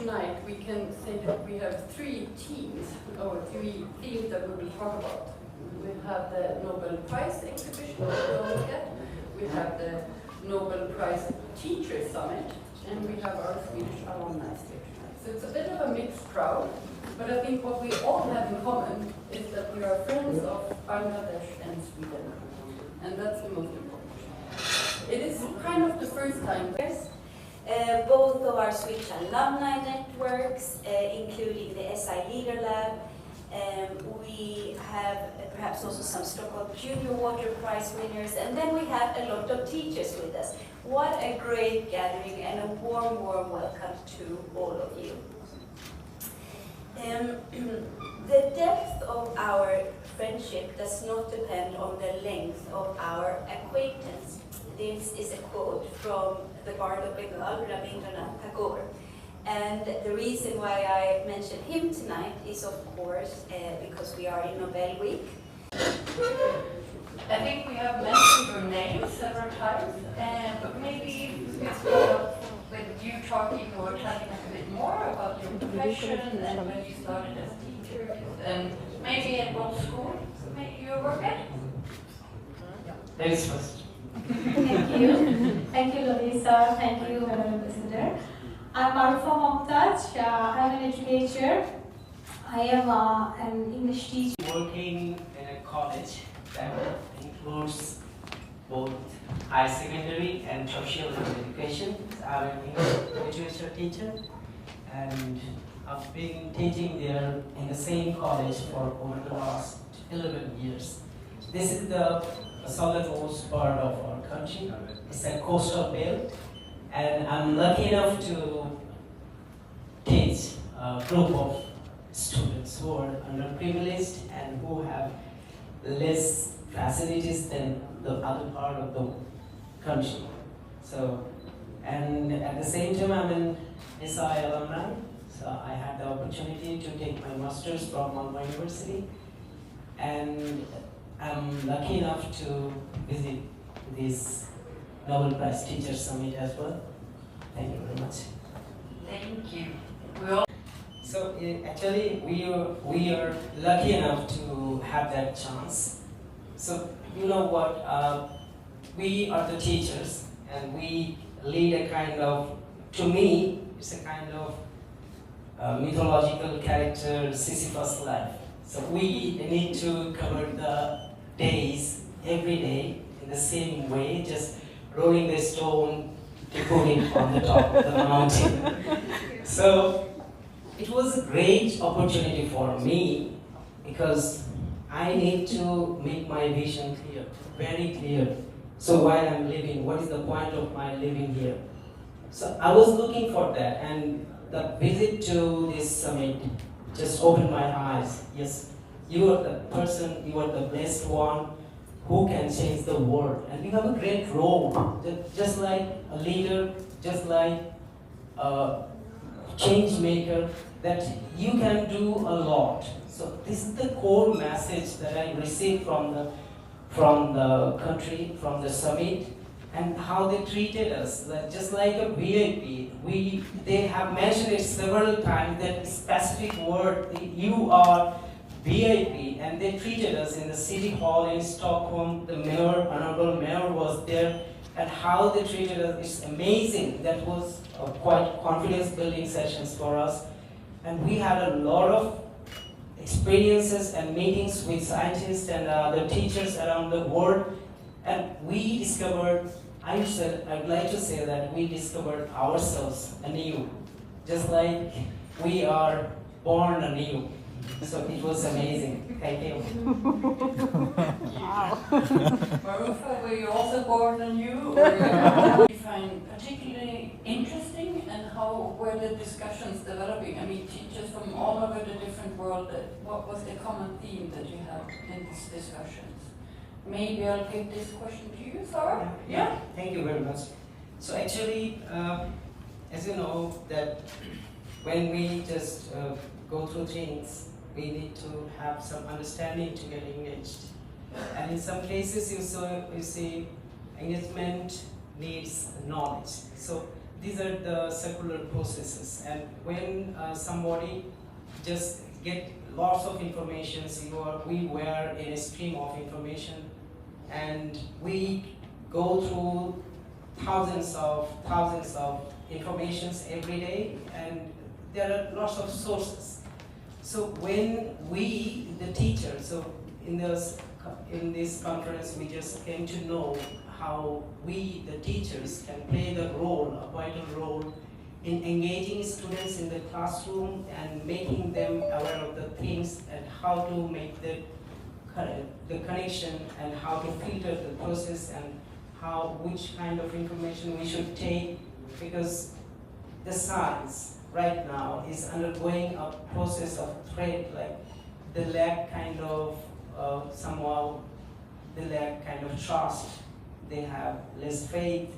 tonight we can say that we have three themes that we will talk about. We have the Nobel Prize exhibition that we all get, we have the Nobel Prize Teacher Summit, and we have our Swedish alumni here tonight. So it's a bit of a mixed crowd, but I think what we all have in common is that we are friends of Bangladesh and Sweden, and that's the most important. It is kind of the first time. Both of our Swedish alumni networks, including the SI Leader Lab. We have perhaps also some Stockholm Junior Water Prize winners, and then we have a lot of teachers with us. What a great gathering, and a warm welcome to all of you. The depth of our friendship does not depend on the length of our acquaintance. This is a quote from the Bard of Bengal, Rabindranath Tagore. And the reason why I mention him tonight is, of course, because we are in Nobel Week. I think we have mentioned your name several times, but maybe it's start with you talking or telling us a bit more about your profession and when you started as teacher, and maybe at what school you work at? Ladies first. Thank you. Thank you, Lovisa. Thank you, Madam Ambassador. I'm Arufa Momtaj. I'm an educator. I am an English teacher. Working in a college that includes both high secondary and tertiary education. I'm an English literature teacher, and I've been teaching there in the same college for over the last 11 years. This is the southernmost part of our country. It's a coastal belt, and I'm lucky enough to teach a group of students who are underprivileged and who have less facilities than the other part of the country. So, and at the same time, I'm an SI alumni, so I had the opportunity to take my master's from Malmö University, and I'm lucky enough to visit this Nobel Prize Teacher Summit as well. Thank you very much. Thank you. So actually, we are lucky enough to have that chance. So you know what? We are the teachers, and we lead a kind of, to me, it's a kind of mythological character, Sisyphus life. So we need to cover the days every day in the same way, just rolling the stone to put it on the top of the mountain. So it was a great opportunity for me because I need to make my vision clear, very clear. So while I'm living, what is the point of my living here? So I was looking for that, and the visit to this summit just opened my eyes. Yes, you are the person, you are the blessed one who can change the world. And you have a great role, just like a leader, just like a change maker, that you can do a lot. So this is the core message that I received from the country, from the summit, and how they treated us, just like a VIP. They have mentioned it several times, that specific word, you are VIP, and they treated us in the city hall in Stockholm. The mayor, honorable mayor, was there, and how they treated us is amazing. That was quite confidence-building sessions for us, and we had a lot of experiences and meetings with scientists and the teachers around the world, and we discovered. I would like to say that we discovered ourselves anew, just like we are born anew. So it was amazing. Thank you. Wow. Marufa, were you also born anew? Or you find particularly interesting, and how were the discussions developing? I mean, teachers from all over the different world, what was the common theme that you had in these discussions? Maybe I'll give this question to you, Sarah? Yeah. Thank you very much. So actually, as you know, that when we just go through things, we need to have some understanding to get engaged. And in some cases, you see engagement needs knowledge. So these are the circular processes, and when somebody just get lots of information, we were in a stream of information, and we go through thousands of informations every day, and there are lots of sources. So when we, the teachers, so in this conference, we just came to know how we, the teachers, can play the role, a vital role, in engaging students in the classroom and making them aware of the things and how to make the connection and how to filter the process and which kind of information we should take, because the science right now is undergoing a process of threat, like the lack kind of trust, they have less faith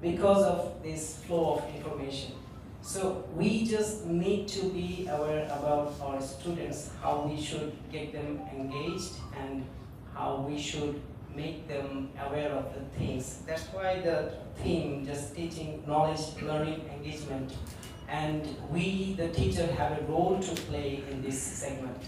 because of this flow of information. So we just need to be aware about our students, how we should get them engaged and how we should make them aware of the things. That's why the theme, just teaching, knowledge, learning, engagement. And we, the teacher, have a role to play in this segment.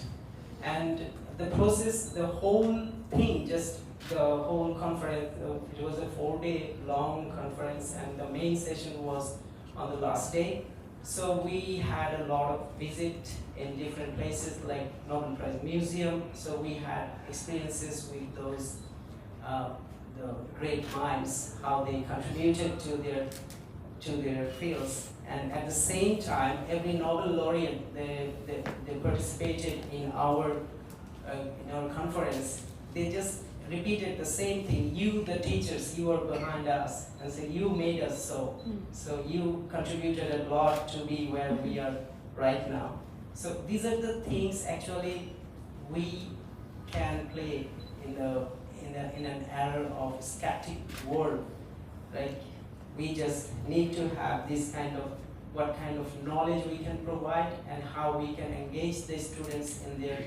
And the process, the whole thing, just the whole conference, it was a 4-day long conference, and the main session was on the last day. So we had a lot of visit in different places like Nobel Prize Museum. So we had experiences with those the great minds, how they contributed to their fields. And at the same time, every Nobel laureate, they participated in our conference. They just repeated the same thing. You, the teachers, you are behind us, and so you made us so. So you contributed a lot to be where we are right now. So these are the things actually we can play in an era of static world, right? We just need to have this kind of what kind of knowledge we can provide and how we can engage the students in their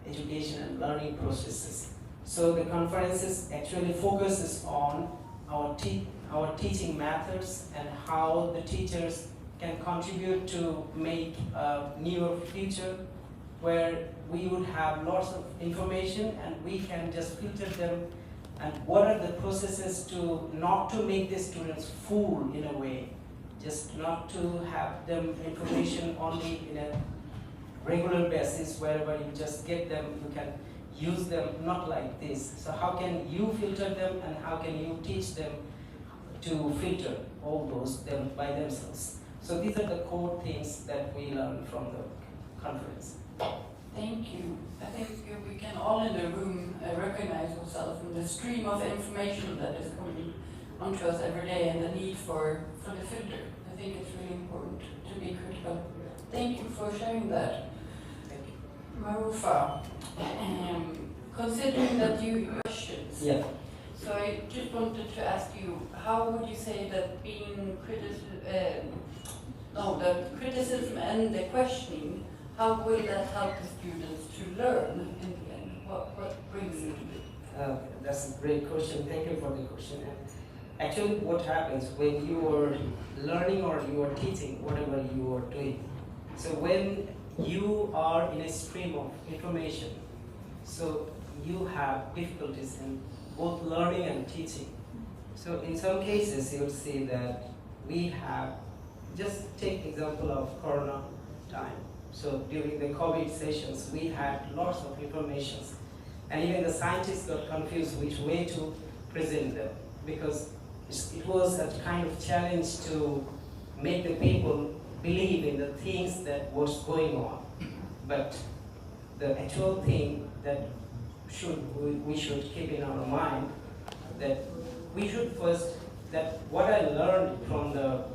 education and learning processes. So the conferences actually focuses on our teaching methods and how the teachers can contribute to make a newer future where we would have lots of information and we can just filter them, and what are the processes to not to make the students fool in a way, just not to have them information only in a regular basis wherever you just get them, you can use them, not like this. So how can you filter them and how can you teach them to filter all those them by themselves? So these are the core things that we learned from the conference. Thank you. I think we can all in the room recognize ourselves in the stream of information that is coming onto us every day and the need for the filter. I think it's really important to be critical. Thank you for sharing that. Thank you. Marufa, considering that you questions. Yeah. So I just wanted to ask you, how would you say that being the criticism and the questioning, how will that help the students to learn in the end? What brings it? That's a great question. Thank you for the question. And actually, what happens when you are learning or you are teaching, whatever you are doing, so when you are in a stream of information, so you have difficulties in both learning and teaching. So in some cases, you will see that we have, just take example of Corona time. So during the COVID sessions, we had lots of information, and even the scientists got confused which way to present them, because it was a kind of challenge to make the people believe in the things that was going on. But the actual thing that we should keep in our mind, that we should first, that what I learned from the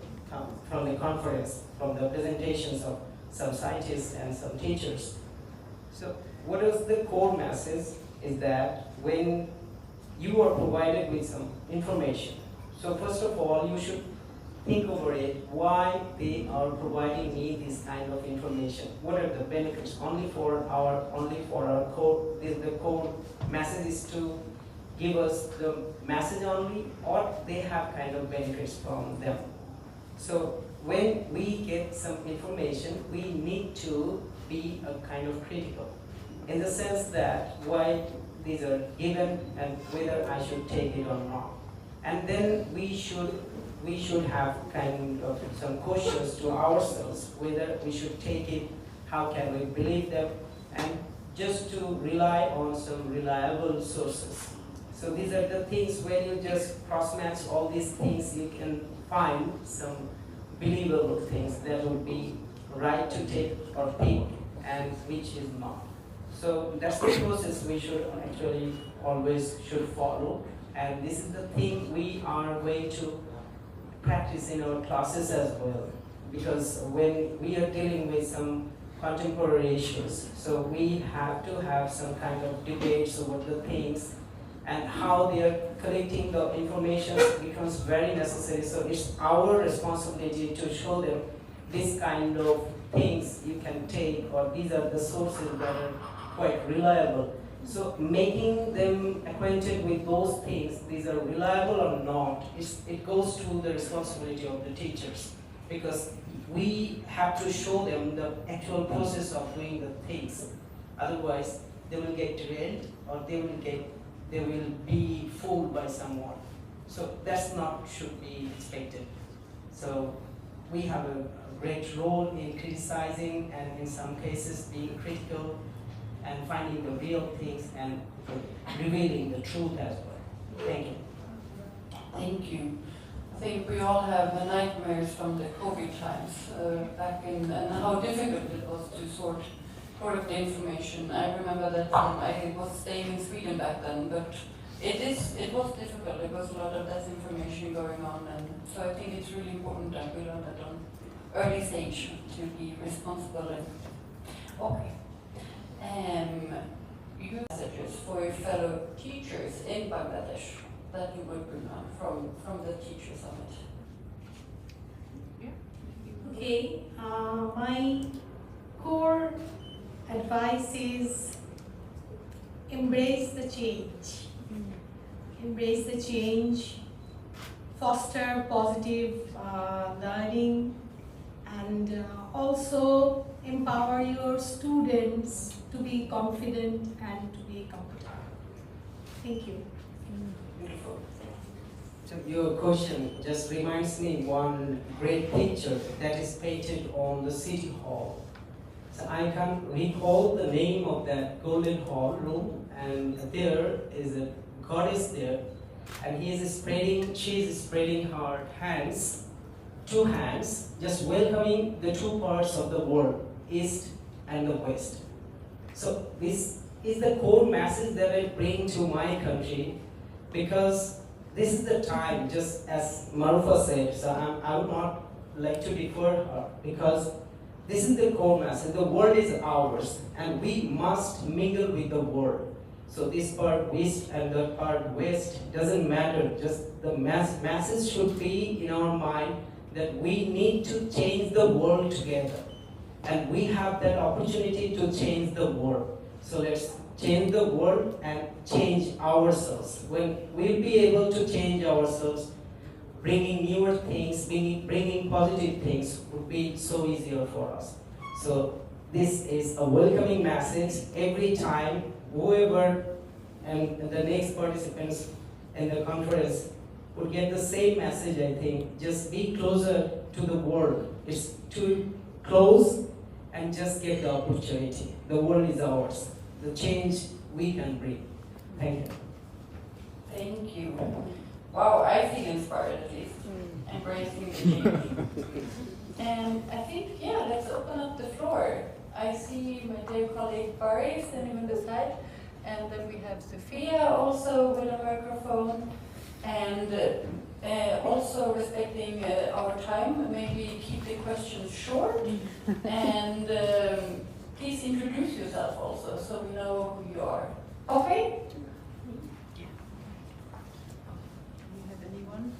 conference, from the presentations of some scientists and some teachers. So what is the core message is that when you are provided with some information, so first of all you should think over it, why they are providing me this kind of information. What are the benefits? Only for our core, the core message is to give us the message only, or they have kind of benefits from them. So when we get some information, we need to be a kind of critical, in the sense that why these are given and whether I should take it or not. And then we should have kind of some questions to ourselves whether we should take it, how can we believe them, and just to rely on some reliable sources. So these are the things when you just cross-match all these things, you can find some believable things that would be right to take or pick and which is not. So that's the process we should actually always should follow, and this is the thing we are going to practice in our classes as well, because when we are dealing with some contemporary issues, so we have to have some kind of debates over the things, and how they are collecting the information becomes very necessary. So it's our responsibility to show them this kind of things you can take, or these are the sources that are quite reliable. So making them acquainted with those things, these are reliable or not, it goes to the responsibility of the teachers, because we have to show them the actual process of doing the things. Otherwise, they will get derailed, or they will be fooled by someone. So that's not should be expected. So we have a great role in criticizing, and in some cases being critical and finding the real things and revealing the truth as well. Thank you. Thank you. I think we all have the nightmares from the COVID times back in, and how difficult it was to sort of the information. I remember that I was staying in Sweden back then, but it was difficult. There was a lot of disinformation going on, and so I think it's really important that we learn that on early stage to be responsible. Okay. You messages for your fellow teachers in Bangladesh that you would bring on from the Teacher Summit. Okay, my core advice is embrace the change. Embrace the change, foster positive learning, and also empower your students to be confident and to be comfortable. Thank you. Beautiful. So your question just reminds me one great picture that is painted on the City Hall. So I can recall the name of that Golden Hall room, and there is a goddess there, and she is spreading her hands, two hands, just welcoming the two parts of the world, East and the West. So this is the core message that I bring to my country, because this is the time, just as Marufa said, so I would not like to defer her, because this is the core message. The world is ours, and we must mingle with the world. So this part East and the part West doesn't matter, just the message should be in our mind that we need to change the world together. And we have that opportunity to change the world. So let's change the world and change ourselves. When we'll be able to change ourselves, bringing newer things, bringing positive things would be so easier for us. So this is a welcoming message every time whoever and the next participants in the conference would get the same message, I think. Just be closer to the world. It's too close, and just get the opportunity. The world is ours. The change we can bring. Thank you. Thank you. Wow, I feel inspired at least. Embracing the change. And I think, yeah, let's open up the floor. I see my dear colleague Barry standing on the side, and then we have Sophia also with a microphone, and also respecting our time, maybe keep the questions short, and please introduce yourself also so we know who you are. Okay? Do you have anyone?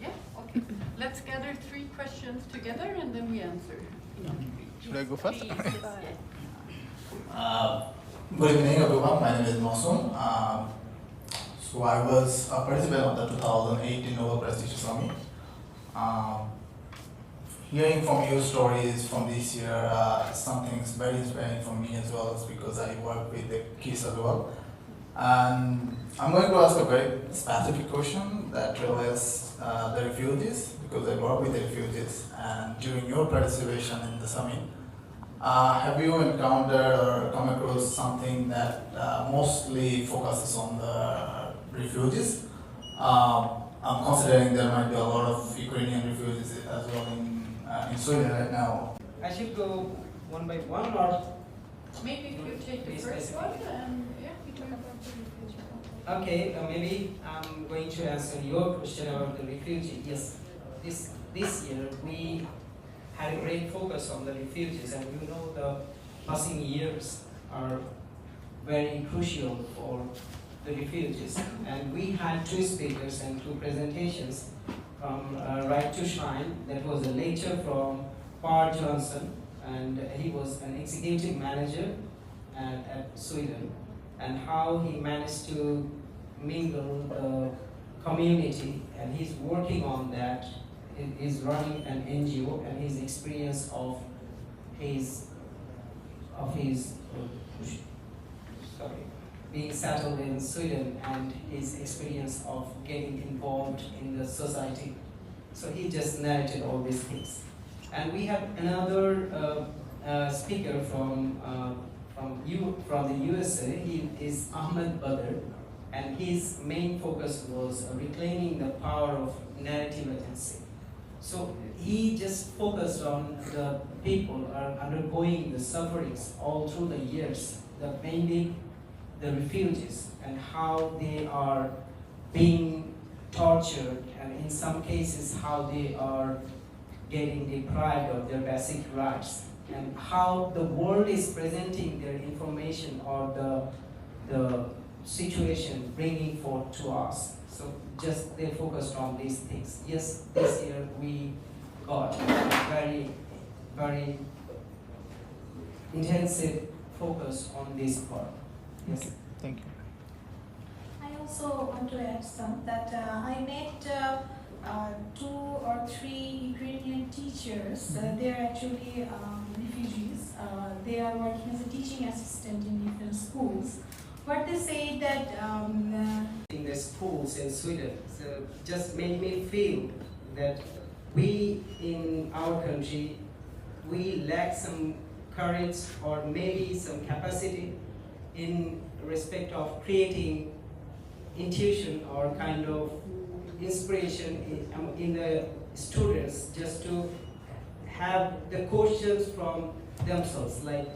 Yeah, okay. Let's gather 3 questions together and then we answer. Should I go first? Please, Good evening, everyone. My name is Masoom. So I was a participant of the 2018 Nobel Prestige Summit. hearing from your stories from this year, something is very inspiring for me as well, because I work with the kids as well. And I'm going to ask a very specific question that relates the refugees, because I work with the refugees. And during your participation in the summit, have you encountered or come across something that mostly focuses on the refugees? I'm considering there might be a lot of Ukrainian refugees as well in Sweden right now. I should go one by one, or Maybe if you take the Please first specify. one, and yeah, we talk about the refugee. okay, maybe I'm going to answer your question about the refugee. Yes, this year we had a great focus on the refugees, and you know the passing years are very crucial for the refugees. And we had two speakers and two presentations from Right to Shine. That was a lecture from Par Johnson, and he was an executive manager at Sweden, and how he managed to mingle the community, and he's working on that. He's running an NGO, and his experience of his being settled in Sweden, and his experience of getting involved in the society. So he just narrated all these things. And we have another speaker from the USA. He is Ahmed Badr, and his main focus was reclaiming the power of narrative agency. So he just focused on the people are undergoing the sufferings all through the years, mainly the refugees, and how they are being tortured, and in some cases how they are getting deprived of their basic rights, and how the world is presenting their information or the situation bringing forth to us. So just they focused on these things. Yes, this year we got very, very intensive focus on this part. Yes. Thank you. I also want to add some that I met 2 or 3 Ukrainian teachers. They are actually refugees. They are working as a teaching assistant in different schools. But they say that in the schools in Sweden, so just made me feel that we in our country, we lack some courage or maybe some capacity in respect of creating intuition or kind of inspiration in the students, just to have the questions from themselves. Like,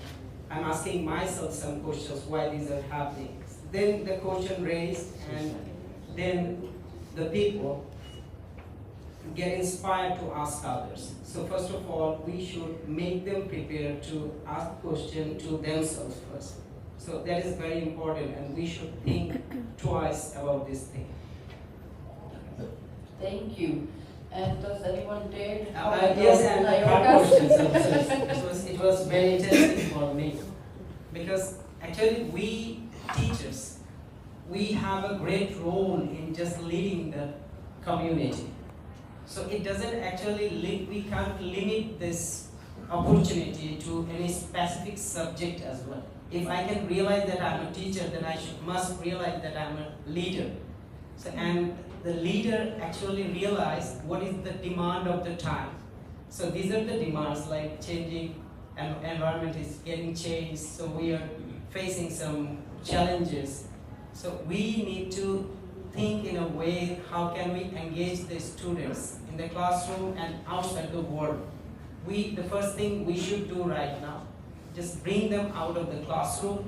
I'm asking myself some questions why these are happening. Then the question raised, and then the people get inspired to ask others. So first of all, we should make them prepared to ask question to themselves first. So that is very important, and we should think twice about this thing. Thank you. And does anyone dare to Yes, and hard questions. It was very interesting for me, because actually we teachers, we have a great role in just leading the community. So it doesn't actually we can't limit this opportunity to any specific subject as well. If I can realize that I'm a teacher, then I must realize that I'm a leader. So, and the leader actually realized what is the demand of the time. So these are the demands, like changing environment is getting changed, so we are facing some challenges. So we need to think in a way, how can we engage the students in the classroom and outside the world. The first thing we should do right now, just bring them out of the classroom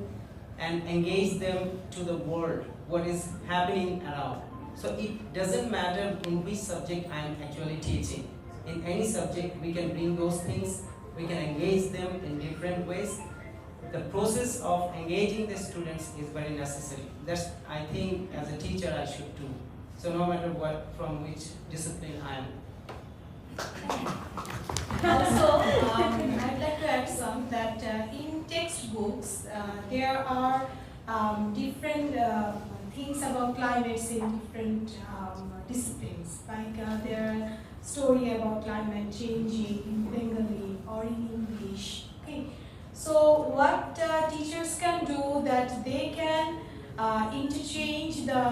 and engage them to the world, what is happening around. So it doesn't matter in which subject I am actually teaching. In any subject, we can bring those things, we can engage them in different ways. The process of engaging the students is very necessary. That's, I think, as a teacher, I should do. So no matter what, from which discipline I am. also, I'd like to add some that in textbooks there are different things about climates in different disciplines. Like there are story about climate changing in Bengali or in English. Okay, so what teachers can do that they can interchange the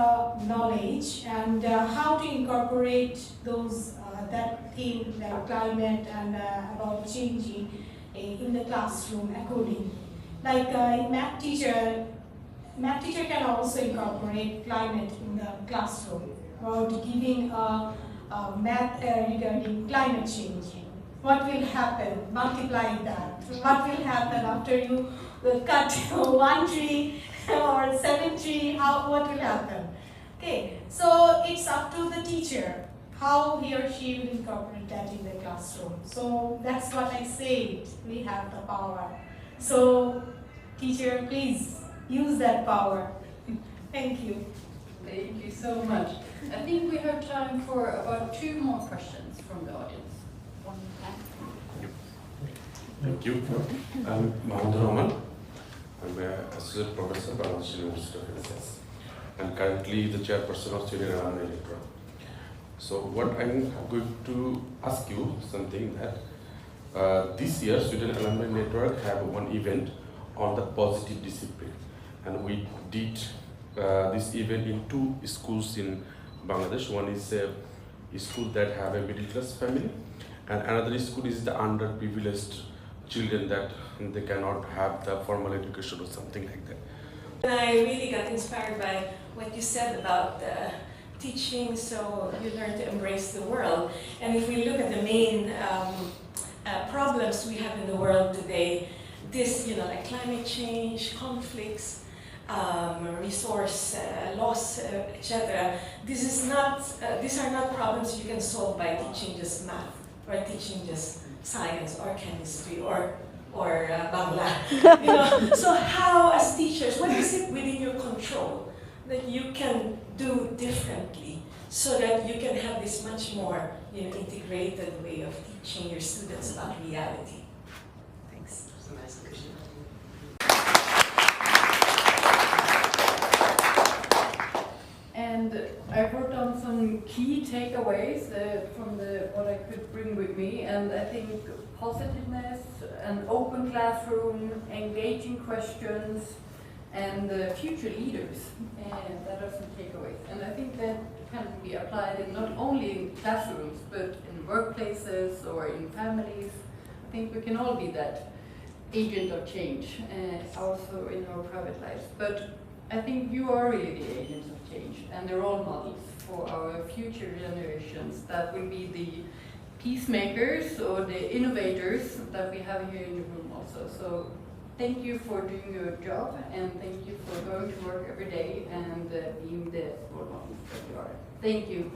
knowledge and how to incorporate those that thing like climate and about changing in the classroom accordingly. Like math teacher can also incorporate climate in the classroom about giving math regarding climate change. What will happen? Multiply that. What will happen after you cut one tree or 7 trees? What will happen? Okay, so it's up to the teacher how he or she will incorporate that in the classroom. So that's what I said. We have the power. So teacher, please use that power. Thank you. Thank you so much. I think we have time for about 2 more questions from the audience. Thank you. I'm Mahmoud Rahman. I'm an associate professor at Bangladesh University of Business. I'm currently the chairperson of Student Alumni Network. So what I'm going to ask you something that this year Student Alumni Network have one event on the positive discipline, and we did this event in 2 schools in Bangladesh. One is a school that have a middle class family, and another school is the underprivileged children that they cannot have the formal education or something like that. And I really got inspired by what you said about teaching, so you learn to embrace the world. And if we look at the main problems we have in the world today, this, like climate change, conflicts, resource loss, etc. These are not problems you can solve by teaching just math or teaching just science or chemistry or Bangla. So how, as teachers, what is it within your control that you can do differently so that you can have this much more integrated way of teaching your students about reality? Thanks. That's a nice question. And I wrote down some key takeaways from what I could bring with me, and I think positiveness, an open classroom, engaging questions, and future leaders. And that are some takeaways. And I think that can be applied in not only in classrooms, but in workplaces or in families. I think we can all be that agent of change, also in our private lives. But I think you are really the agents of change and the role models for our future generations that will be the peacemakers or the innovators that we have here in the room also. So thank you for doing your job, and thank you for going to work every day and being the role models that you are. Thank you.